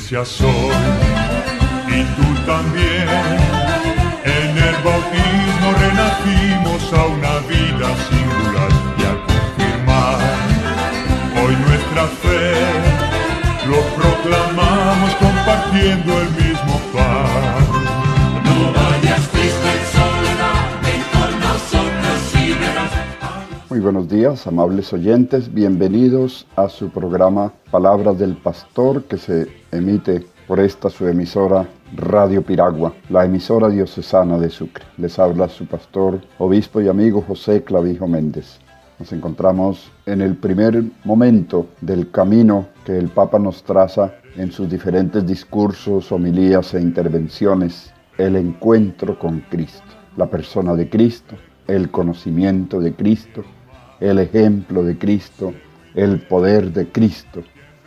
iglesia soy, y tú también. En el bautismo renacimos a una vida singular y a confirmar hoy nuestra fe. Lo proclamamos compartiendo el mismo pan. No vayas triste en soledad, ven con nosotros y verás. Muy buenos días, amables oyentes, bienvenidos a su programa Palabras del Pastor, que se emite por esta su emisora Radio Piragua, la emisora diocesana de Sucre. Les habla su pastor, obispo y amigo José Clavijo Méndez. Nos encontramos en el primer momento del camino que el Papa nos traza en sus diferentes discursos, homilías e intervenciones: el encuentro con Cristo, la persona de Cristo, el conocimiento de Cristo, el ejemplo de Cristo, el poder de Cristo,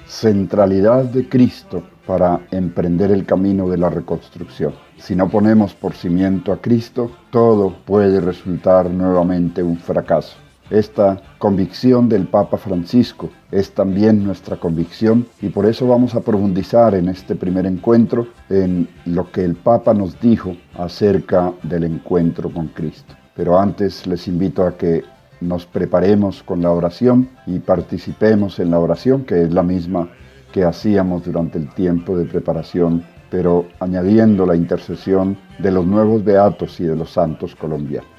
centralidad de Cristo para emprender el camino de la reconstrucción. Si no ponemos por cimiento a Cristo, todo puede resultar nuevamente un fracaso. Esta convicción del Papa Francisco es también nuestra convicción, y por eso vamos a profundizar en este primer encuentro en lo que el Papa nos dijo acerca del encuentro con Cristo. Pero antes les invito a que nos preparemos con la oración y participemos en la oración, que es la misma que hacíamos durante el tiempo de preparación, pero añadiendo la intercesión de los nuevos beatos y de los santos colombianos.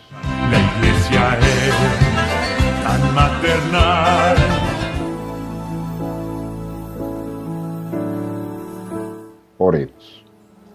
La iglesia es tan maternal. Oremos.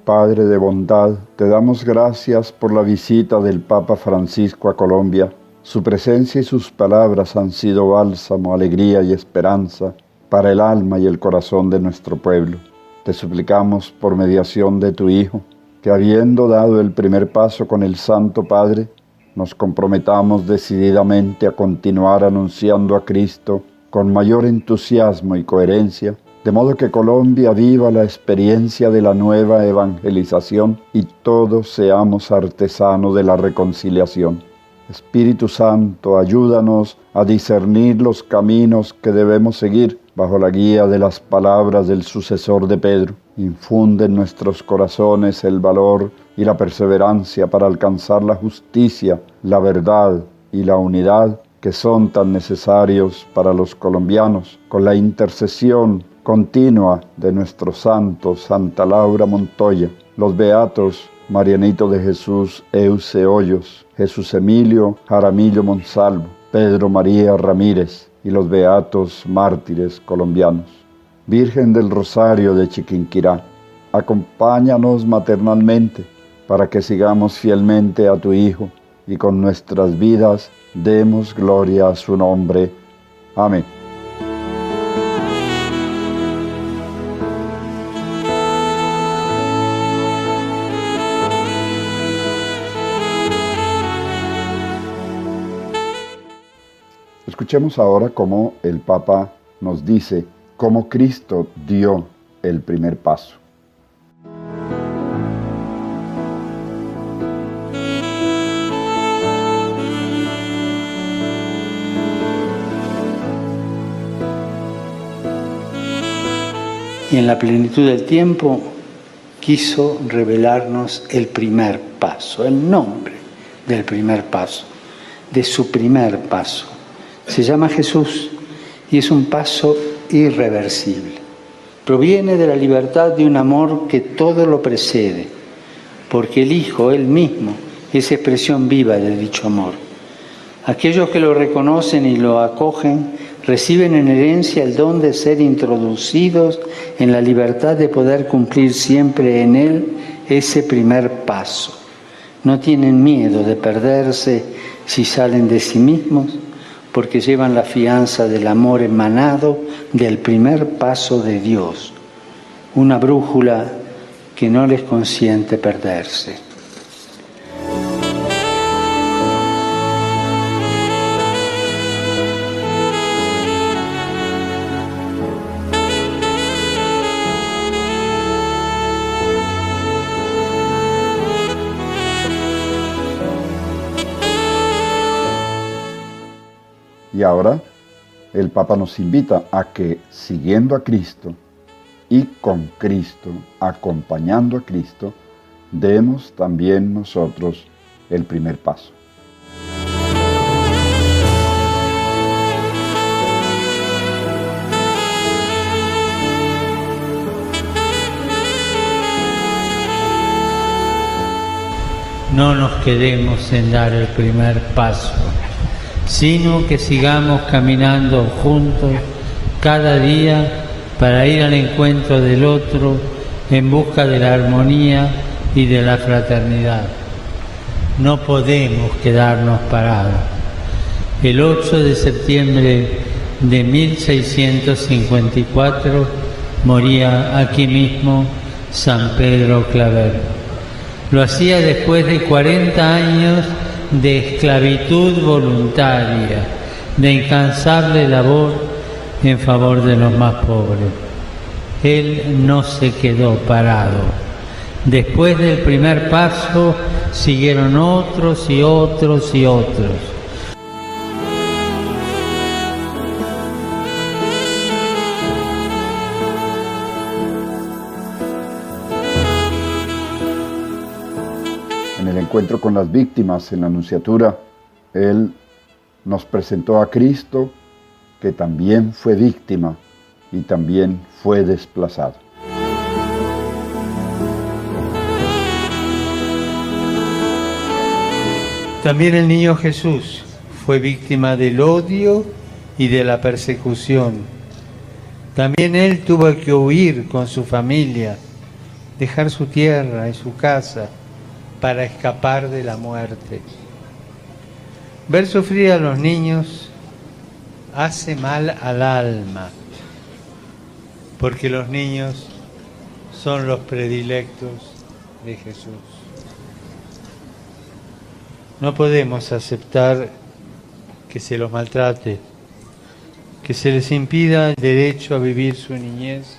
Padre de bondad, te damos gracias por la visita del Papa Francisco a Colombia. Su presencia y sus palabras han sido bálsamo, alegría y esperanza para el alma y el corazón de nuestro pueblo. Te suplicamos por mediación de tu Hijo, que habiendo dado el primer paso con el Santo Padre, nos comprometamos decididamente a continuar anunciando a Cristo con mayor entusiasmo y coherencia, de modo que Colombia viva la experiencia de la nueva evangelización y todos seamos artesanos de la reconciliación. Espíritu Santo, ayúdanos a discernir los caminos que debemos seguir bajo la guía de las palabras del sucesor de Pedro. Infunde en nuestros corazones el valor y la perseverancia para alcanzar la justicia, la verdad y la unidad que son tan necesarios para los colombianos, con la intercesión continua de nuestros santos, Santa Laura Montoya, los beatos Marianito de Jesús Euce Hoyos, Jesús Emilio Jaramillo Monsalvo, Pedro María Ramírez y los beatos mártires colombianos. Virgen del Rosario de Chiquinquirá, acompáñanos maternalmente para que sigamos fielmente a tu Hijo y con nuestras vidas demos gloria a su nombre. Amén. Escuchemos ahora cómo el Papa nos dice cómo Cristo dio el primer paso. Y en la plenitud del tiempo quiso revelarnos el primer paso, el nombre del primer paso, de su primer paso. Se llama Jesús y es un paso irreversible. Proviene de la libertad de un amor que todo lo precede, porque el Hijo, Él mismo, es expresión viva de dicho amor. Aquellos que lo reconocen y lo acogen reciben en herencia el don de ser introducidos en la libertad de poder cumplir siempre en Él ese primer paso. No tienen miedo de perderse si salen de sí mismos, porque llevan la fianza del amor emanado del primer paso de Dios, una brújula que no les consiente perderse. Y ahora el Papa nos invita a que, siguiendo a Cristo, y con Cristo, acompañando a Cristo, demos también nosotros el primer paso. No nos quedemos en dar el primer paso, sino que sigamos caminando juntos cada día para ir al encuentro del otro en busca de la armonía y de la fraternidad. No podemos quedarnos parados. El 8 de septiembre de 1654 moría aquí mismo San Pedro Claver. Lo hacía después de 40 años de esclavitud voluntaria, de incansable labor en favor de los más pobres. Él no se quedó parado. Después del primer paso siguieron otros y otros y otros. En el encuentro con las víctimas en la Nunciatura, Él nos presentó a Cristo, que también fue víctima y también fue desplazado. También el niño Jesús fue víctima del odio y de la persecución. También Él tuvo que huir con su familia, dejar su tierra y su casa para escapar de la muerte. Ver sufrir a los niños hace mal al alma, porque los niños son los predilectos de Jesús. No podemos aceptar que se los maltrate, que se les impida el derecho a vivir su niñez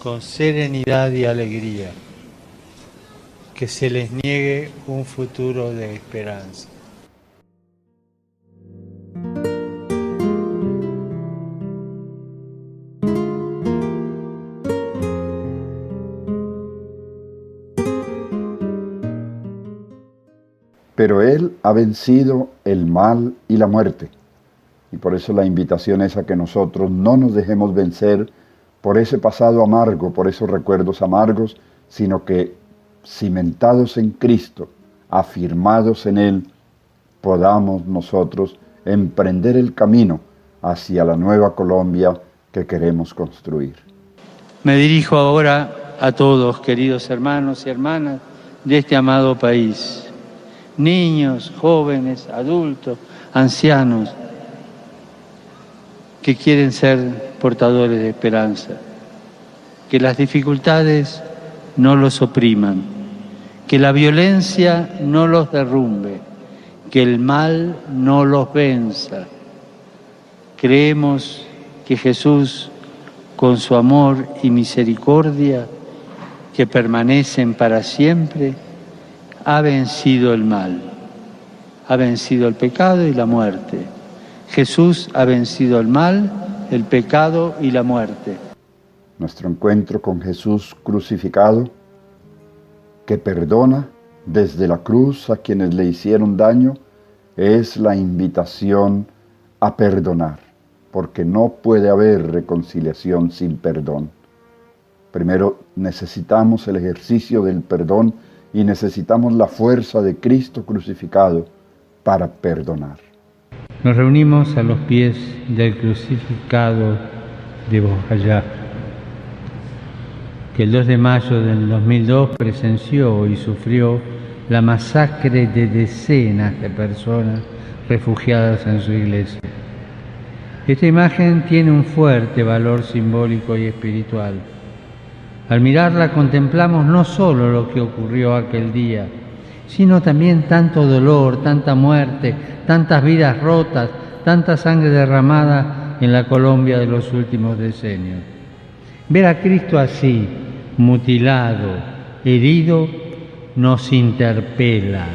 con serenidad y alegría, que se les niegue un futuro de esperanza. Pero Él ha vencido el mal y la muerte. Y por eso la invitación es a que nosotros no nos dejemos vencer por ese pasado amargo, por esos recuerdos amargos, sino que cimentados en Cristo, afirmados en Él, podamos nosotros emprender el camino hacia la nueva Colombia que queremos construir. Me dirijo ahora a todos, queridos hermanos y hermanas de este amado país. Niños, jóvenes, adultos, ancianos, que quieren ser portadores de esperanza. Que las dificultades no los opriman, que la violencia no los derrumbe, que el mal no los venza. Creemos que Jesús, con su amor y misericordia, que permanecen para siempre, ha vencido el mal, ha vencido el pecado y la muerte. Jesús ha vencido el mal, el pecado y la muerte. Nuestro encuentro con Jesús crucificado, que perdona desde la cruz a quienes le hicieron daño, es la invitación a perdonar, porque no puede haber reconciliación sin perdón. Primero necesitamos el ejercicio del perdón y necesitamos la fuerza de Cristo crucificado para perdonar. Nos reunimos a los pies del crucificado de Bojayá, que el 2 de mayo del 2002 presenció y sufrió la masacre de decenas de personas refugiadas en su iglesia. Esta imagen tiene un fuerte valor simbólico y espiritual. Al mirarla contemplamos no solo lo que ocurrió aquel día, sino también tanto dolor, tanta muerte, tantas vidas rotas, tanta sangre derramada en la Colombia de los últimos decenios. Ver a Cristo así, mutilado, herido, nos interpela.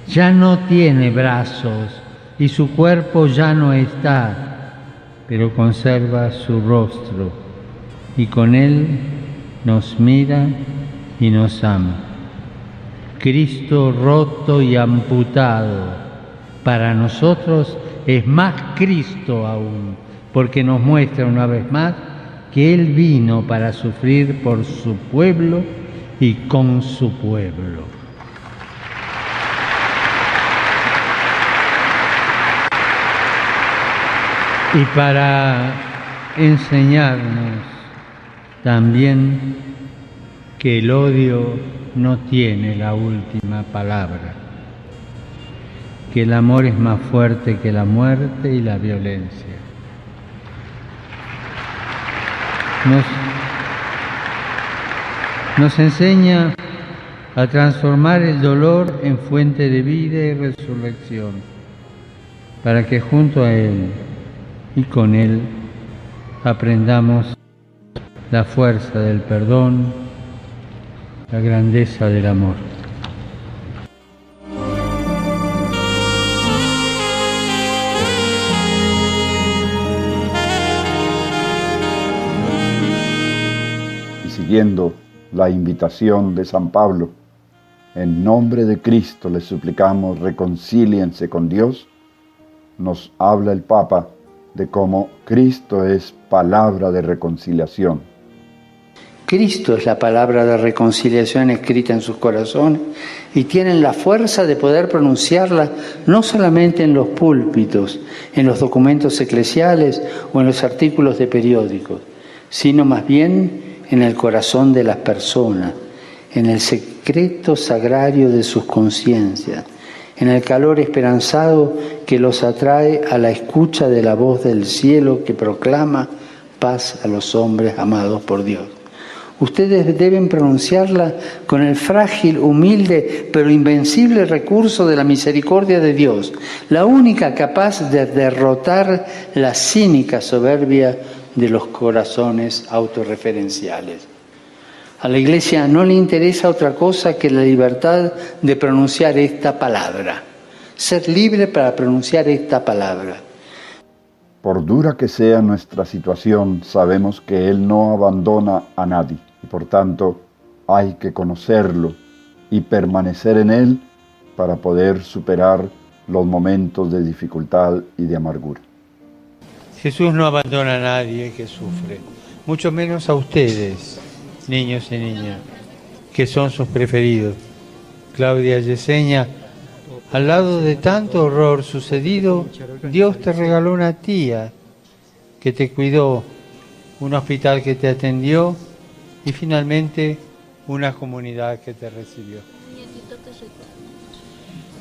Ya no tiene brazos y su cuerpo ya no está, pero conserva su rostro. y con Él nos mira y nos ama. Cristo roto y amputado, para nosotros es más Cristo aún, porque nos muestra una vez más que Él vino para sufrir por su pueblo y con su pueblo. Y para enseñarnos también que el odio no tiene la última palabra, que el amor es más fuerte que la muerte y la violencia. Nos enseña a transformar el dolor en fuente de vida y resurrección, para que junto a Él y con Él aprendamos la fuerza del perdón, la grandeza del amor. Y siguiendo la invitación de San Pablo, en nombre de Cristo les suplicamos reconcíliense con Dios, nos habla el Papa de cómo Cristo es palabra de reconciliación. Cristo es la palabra de reconciliación escrita en sus corazones y tienen la fuerza de poder pronunciarla no solamente en los púlpitos, en los documentos eclesiales o en los artículos de periódicos, sino más bien en el corazón de las personas, en el secreto sagrario de sus conciencias, en el calor esperanzado que los atrae a la escucha de la voz del cielo que proclama paz a los hombres amados por Dios. Ustedes deben pronunciarla con el frágil, humilde, pero invencible recurso de la misericordia de Dios, la única capaz de derrotar la cínica soberbia de los corazones autorreferenciales. A la Iglesia no le interesa otra cosa que la libertad de pronunciar esta palabra, ser libre para pronunciar esta palabra. Por dura que sea nuestra situación, sabemos que Él no abandona a nadie y por tanto hay que conocerlo y permanecer en Él para poder superar los momentos de dificultad y de amargura. Jesús no abandona a nadie que sufre, mucho menos a ustedes, niños y niñas, que son sus preferidos. Claudia Yesenia, al lado de tanto horror sucedido, Dios te regaló una tía que te cuidó, un hospital que te atendió y finalmente una comunidad que te recibió.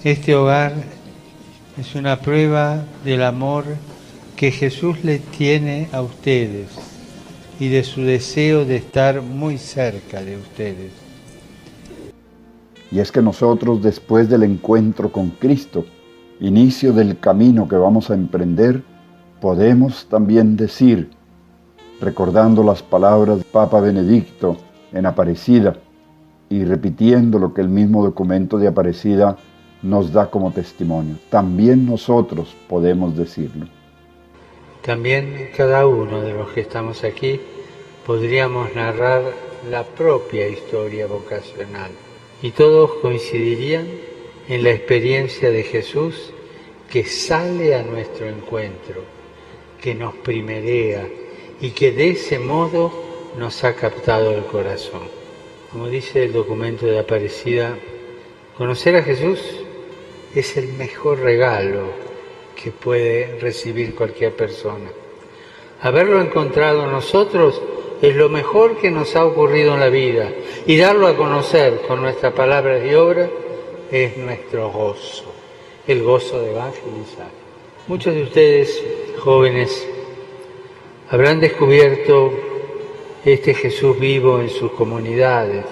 Este hogar es una prueba del amor que Jesús le tiene a ustedes y de su deseo de estar muy cerca de ustedes. Y es que nosotros, después del encuentro con Cristo, inicio del camino que vamos a emprender, podemos también decir, recordando las palabras del Papa Benedicto en Aparecida y repitiendo lo que el mismo documento de Aparecida nos da como testimonio, también nosotros podemos decirlo. También cada uno de los que estamos aquí podríamos narrar la propia historia vocacional y todos coincidirían en la experiencia de Jesús que sale a nuestro encuentro, que nos primerea y que de ese modo nos ha captado el corazón. Como dice el documento de Aparecida, conocer a Jesús es el mejor regalo que puede recibir cualquier persona. Haberlo encontrado nosotros es lo mejor que nos ha ocurrido en la vida y darlo a conocer con nuestras palabras y obras es nuestro gozo, el gozo de evangelizar. Muchos de ustedes, jóvenes, habrán descubierto este Jesús vivo en sus comunidades,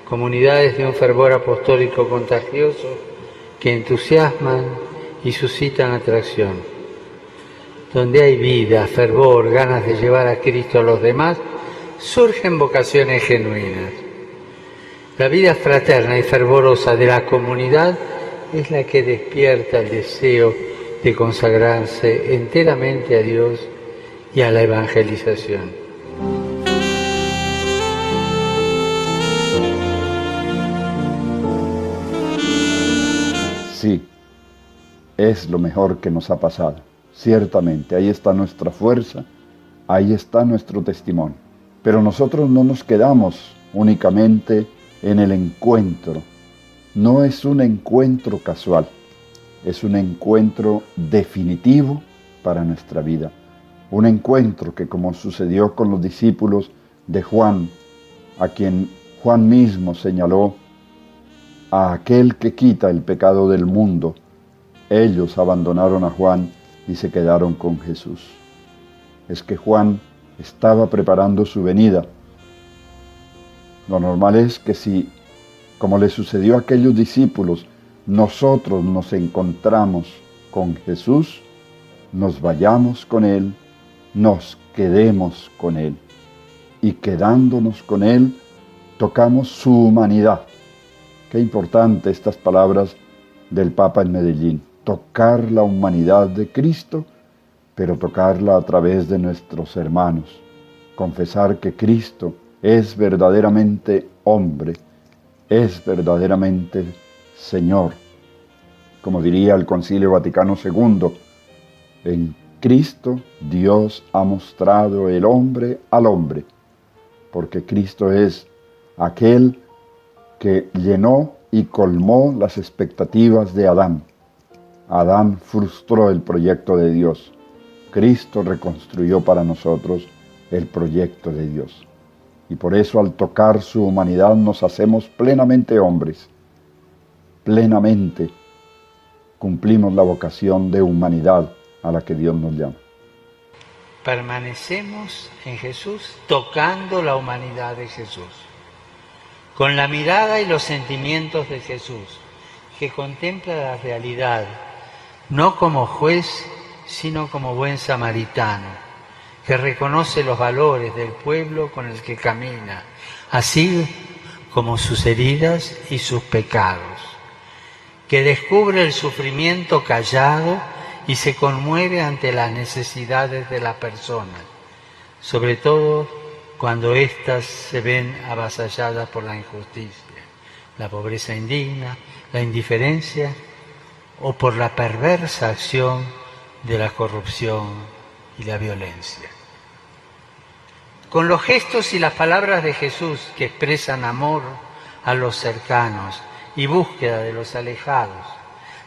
comunidades de un fervor apostólico contagioso que entusiasman y suscitan atracción. Donde hay vida, fervor, ganas de llevar a Cristo a los demás, surgen vocaciones genuinas. La vida fraterna y fervorosa de la comunidad es la que despierta el deseo de consagrarse enteramente a Dios y a la evangelización. sí, es lo mejor que nos ha pasado. Ciertamente, ahí está nuestra fuerza, ahí está nuestro testimonio. Pero nosotros no nos quedamos únicamente en el encuentro. No es un encuentro casual, es un encuentro definitivo para nuestra vida. Un encuentro que, como sucedió con los discípulos de Juan, a quien Juan mismo señaló, a aquel que quita el pecado del mundo, ellos abandonaron a Juan y se quedaron con Jesús. Es que Juan estaba preparando su venida. Lo normal es que si, como le sucedió a aquellos discípulos, nosotros nos encontramos con Jesús, nos vayamos con Él, nos quedemos con Él. Y quedándonos con Él, tocamos su humanidad. Qué importante estas palabras del Papa en Medellín. Tocar la humanidad de Cristo, pero tocarla a través de nuestros hermanos. Confesar que Cristo es verdaderamente hombre, es verdaderamente Señor. Como diría el Concilio Vaticano II, en Cristo Dios ha mostrado el hombre al hombre, porque Cristo es aquel que llenó y colmó las expectativas de Adán. Adán frustró el proyecto de Dios. Cristo reconstruyó para nosotros el proyecto de Dios. Y por eso, al tocar su humanidad, nos hacemos plenamente hombres. Plenamente cumplimos la vocación de humanidad a la que Dios nos llama. Permanecemos en Jesús tocando la humanidad de Jesús, con la mirada y los sentimientos de Jesús, que contempla la realidad, no como juez, sino como buen samaritano, que reconoce los valores del pueblo con el que camina, así como sus heridas y sus pecados, que descubre el sufrimiento callado y se conmueve ante las necesidades de las personas, sobre todo cuando éstas se ven avasalladas por la injusticia, la pobreza indigna, la indiferencia o por la perversa acción de la corrupción y la violencia. Con los gestos y las palabras de Jesús que expresan amor a los cercanos y búsqueda de los alejados,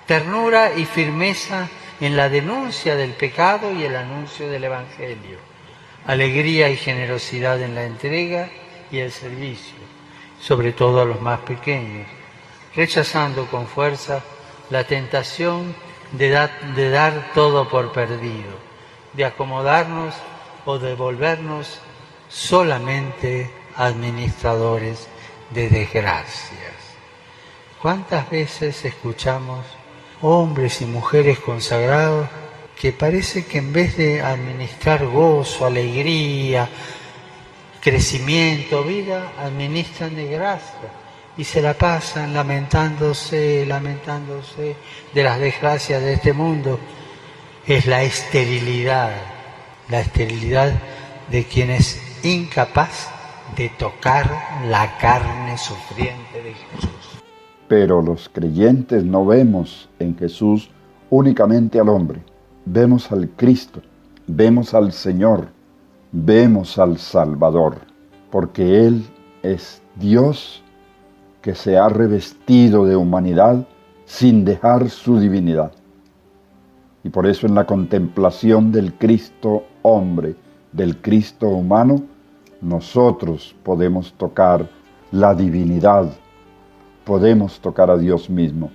ternura y firmeza en la denuncia del pecado y el anuncio del Evangelio, alegría y generosidad en la entrega y el servicio, sobre todo a los más pequeños, rechazando con fuerza la tentación de dar todo por perdido, de acomodarnos o de volvernos solamente administradores de desgracias. ¿Cuántas veces escuchamos hombres y mujeres consagrados que parece que en vez de administrar gozo, alegría, crecimiento, vida, administran desgracia y se la pasan lamentándose de las desgracias de este mundo? Es la esterilidad de quien es incapaz de tocar la carne sufriente de Jesús. Pero los creyentes no vemos en Jesús únicamente al hombre. Vemos al Cristo, vemos al Señor, vemos al Salvador, porque Él es Dios que se ha revestido de humanidad sin dejar su divinidad. Y por eso en la contemplación del Cristo hombre, del Cristo humano, nosotros podemos tocar la divinidad, podemos tocar a Dios mismo,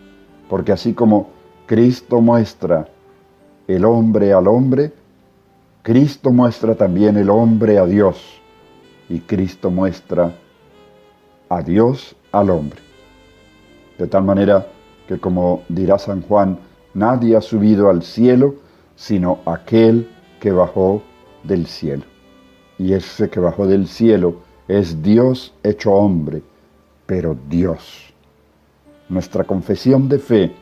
porque así como Cristo muestra el hombre al hombre, Cristo muestra también el hombre a Dios, y Cristo muestra a Dios al hombre. De tal manera que, como dirá San Juan, nadie ha subido al cielo sino aquel que bajó del cielo. Y ese que bajó del cielo es Dios hecho hombre, pero Dios. Nuestra confesión de fe,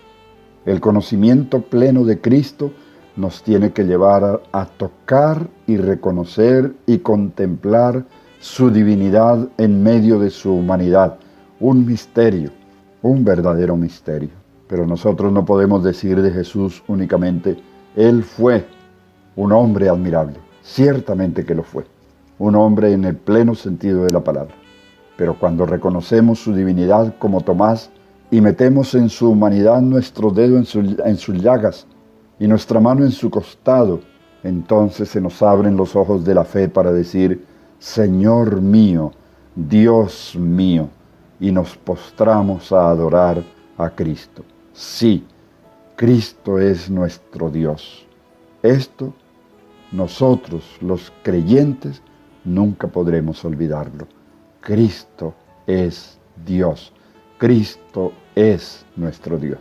el conocimiento pleno de Cristo, nos tiene que llevar a tocar y reconocer y contemplar su divinidad en medio de su humanidad. Un misterio, un verdadero misterio. Pero nosotros no podemos decir de Jesús únicamente, Él fue un hombre admirable. Ciertamente que lo fue, un hombre en el pleno sentido de la palabra. Pero cuando reconocemos su divinidad como Tomás y metemos en su humanidad nuestro dedo en sus llagas y nuestra mano en su costado, entonces se nos abren los ojos de la fe para decir, Señor mío, Dios mío, y nos postramos a adorar a Cristo. Sí, Cristo es nuestro Dios. Esto, nosotros los creyentes, nunca podremos olvidarlo. Cristo es Dios. Cristo es nuestro Dios.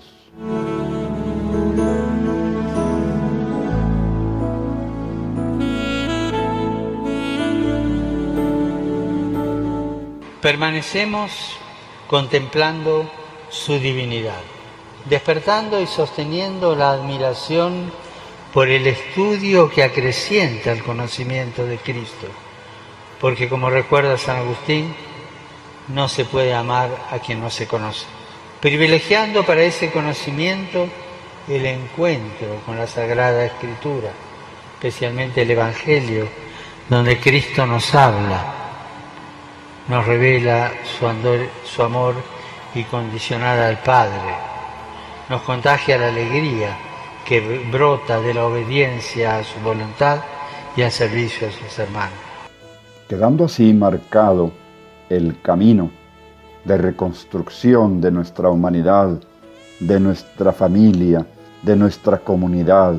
Permanecemos contemplando su divinidad, despertando y sosteniendo la admiración por el estudio que acrecienta el conocimiento de Cristo, porque como recuerda San Agustín, no se puede amar a quien no se conoce, privilegiando para ese conocimiento el encuentro con la Sagrada Escritura, especialmente el Evangelio, donde Cristo nos habla, nos revela su amor incondicional al Padre, nos contagia la alegría que brota de la obediencia a su voluntad y al servicio a sus hermanos. Quedando así marcado el camino de reconstrucción de nuestra humanidad, de nuestra familia, de nuestra comunidad,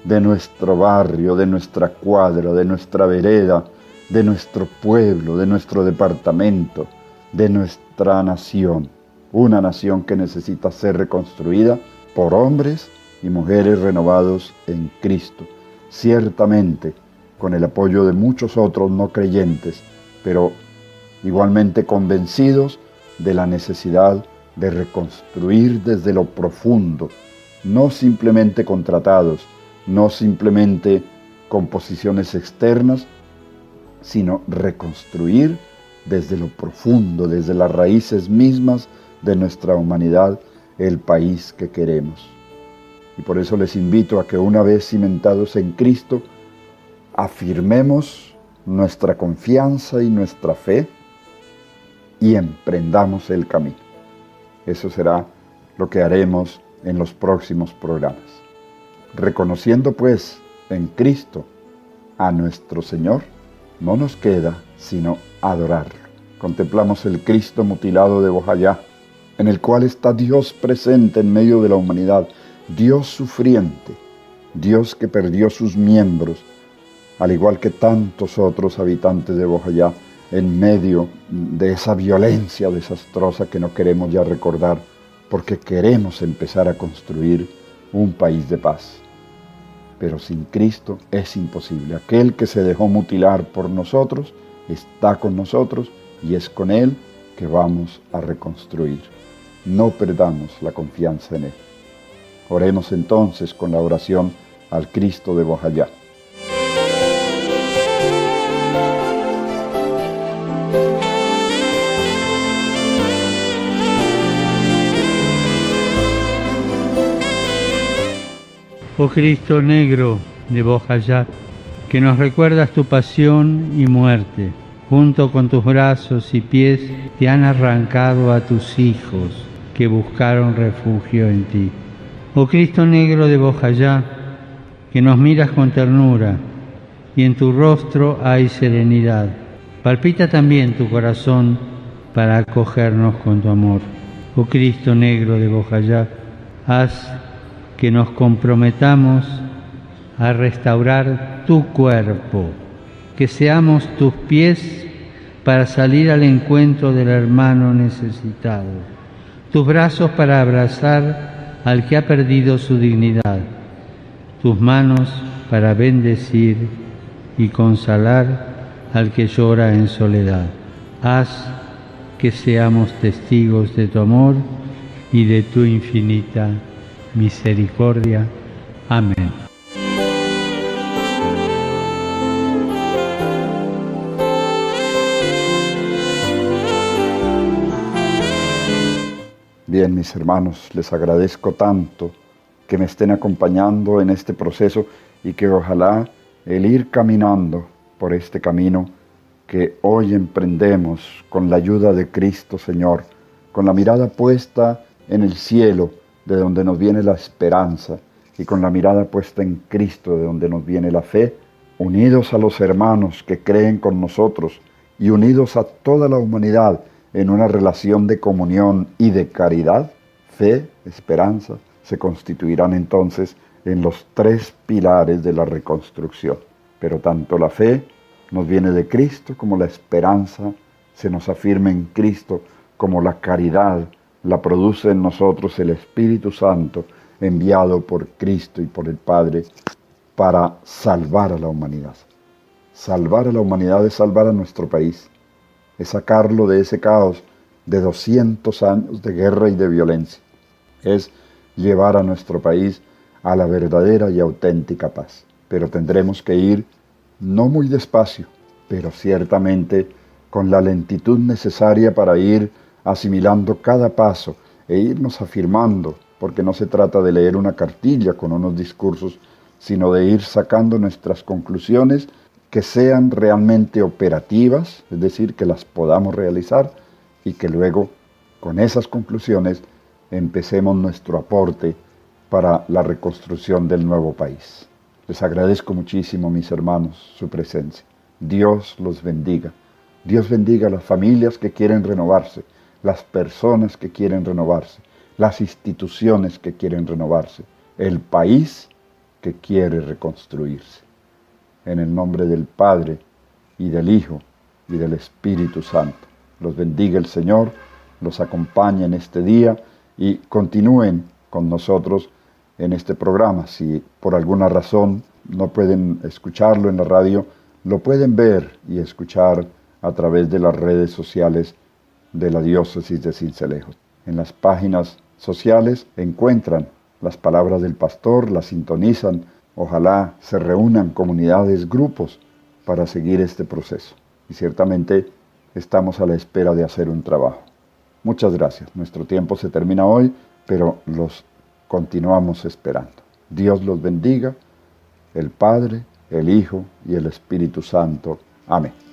de nuestro barrio, de nuestra cuadra, de nuestra vereda, de nuestro pueblo, de nuestro departamento, de nuestra nación. Una nación que necesita ser reconstruida por hombres y mujeres renovados en Cristo. Ciertamente, con el apoyo de muchos otros no creyentes, pero igualmente convencidos de la necesidad de reconstruir desde lo profundo, no simplemente con tratados, no simplemente con posiciones externas, sino reconstruir desde lo profundo, desde las raíces mismas de nuestra humanidad, el país que queremos. Y por eso les invito a que una vez cimentados en Cristo, afirmemos nuestra confianza y nuestra fe y emprendamos el camino. Eso será lo que haremos en los próximos programas. Reconociendo pues en Cristo a nuestro Señor, no nos queda sino adorarlo. Contemplamos el Cristo mutilado de Bojayá, en el cual está Dios presente en medio de la humanidad, Dios sufriente, Dios que perdió sus miembros, al igual que tantos otros habitantes de Bojayá, en medio de esa violencia desastrosa que no queremos ya recordar, porque queremos empezar a construir un país de paz. Pero sin Cristo es imposible. Aquel que se dejó mutilar por nosotros está con nosotros y es con Él que vamos a reconstruir. No perdamos la confianza en Él. Oremos entonces con la oración al Cristo de Bojayá. Oh Cristo negro de Bojayá, que nos recuerdas tu pasión y muerte, junto con tus brazos y pies te han arrancado a tus hijos que buscaron refugio en ti. Oh Cristo negro de Bojayá, que nos miras con ternura y en tu rostro hay serenidad. Palpita también tu corazón para acogernos con tu amor. Oh Cristo negro de Bojayá, haz que nos comprometamos a restaurar tu cuerpo, que seamos tus pies para salir al encuentro del hermano necesitado, tus brazos para abrazar al que ha perdido su dignidad, tus manos para bendecir y consolar al que llora en soledad. Haz que seamos testigos de tu amor y de tu infinita misericordia. Amén. Bien. también, mis hermanos, les agradezco tanto que me estén acompañando en este proceso y que ojalá el ir caminando por este camino que hoy emprendemos con la ayuda de Cristo Señor, con la mirada puesta en el cielo, de donde nos viene la esperanza, y con la mirada puesta en Cristo, de donde nos viene la fe, unidos a los hermanos que creen con nosotros y unidos a toda la humanidad en una relación de comunión y de caridad, fe, esperanza, se constituirán entonces en los tres pilares de la reconstrucción. Pero tanto la fe nos viene de Cristo como la esperanza se nos afirma en Cristo, como la caridad la produce en nosotros el Espíritu Santo enviado por Cristo y por el Padre para salvar a la humanidad. Salvar a la humanidad es salvar a nuestro país, es sacarlo de ese caos de 200 años de guerra y de violencia, es llevar a nuestro país a la verdadera y auténtica paz. Pero tendremos que ir no muy despacio, pero ciertamente con la lentitud necesaria para ir asimilando cada paso e irnos afirmando, porque no se trata de leer una cartilla con unos discursos, sino de ir sacando nuestras conclusiones que sean realmente operativas, es decir, que las podamos realizar y que luego con esas conclusiones empecemos nuestro aporte para la reconstrucción del nuevo país. Les agradezco muchísimo, mis hermanos, su presencia. Dios los bendiga. Dios bendiga a las familias que quieren renovarse, las personas que quieren renovarse, las instituciones que quieren renovarse, el país que quiere reconstruirse. En el nombre del Padre, y del Hijo, y del Espíritu Santo. Los bendiga el Señor, los acompañe en este día y continúen con nosotros en este programa. Si por alguna razón no pueden escucharlo en la radio, lo pueden ver y escuchar a través de las redes sociales de la Diócesis de Sincelejo. En las páginas sociales encuentran las palabras del pastor, las sintonizan. Ojalá se reúnan comunidades, grupos, para seguir este proceso. Y ciertamente estamos a la espera de hacer un trabajo. Muchas gracias. Nuestro tiempo se termina hoy, pero los continuamos esperando. Dios los bendiga, el Padre, el Hijo y el Espíritu Santo. Amén.